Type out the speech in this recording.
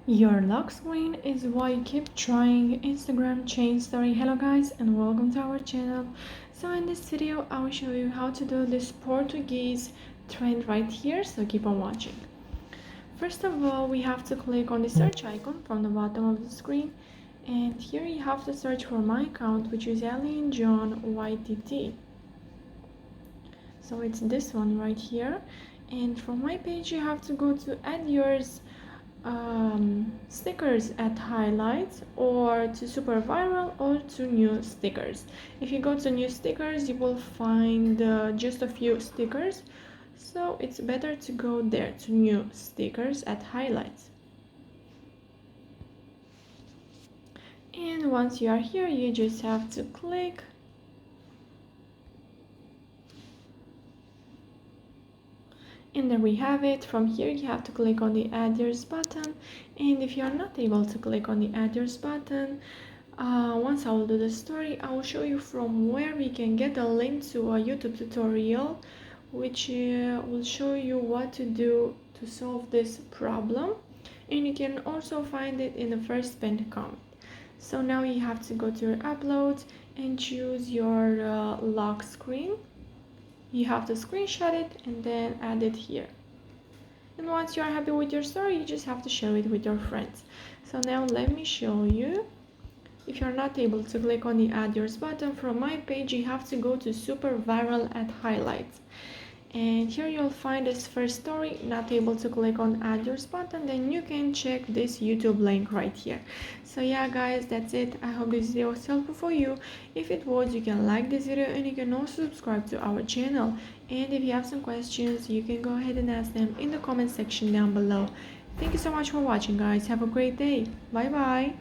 Your lock screen is why you keep trying. Instagram change story. Hello guys and welcome to our channel. So in this video I will show you how to do this Portuguese trend right here, so keep on watching. First of all, we have to click on the search icon from the bottom of the screen, and here you have to search for my account, which is Alien John YTT. So it's this one right here, and from my page you have to go to add yours stickers at highlights, or to super viral, or to new stickers. If you go to new stickers, you will find just a few stickers, so it's better to go there to new stickers at highlights. And once you are here, you just have to click and there we have it. From here you have to click on the add yours button, and if you are not able to click on the add yours button, once I will do the story, I will show you from where we can get a link to a YouTube tutorial which will show you what to do to solve this problem, and you can also find it in the first pinned comment. So now you have to go to your uploads and choose your lock screen. You have to screenshot it and then add it here. And once you are happy with your story, you just have to share it with your friends. So now let me show you. If you're not able to click on the add yours button from my page, you have to go to super viral at highlights. And here you'll find this first story. Not able to click on add yours button, then you can check this YouTube link right here. So yeah guys, that's it. I hope this video was helpful for you. If it was, you can like this video and you can also subscribe to our channel. And if you have some questions, you can go ahead and ask them in the comment section down below. Thank you so much for watching guys. Have a great day. Bye bye.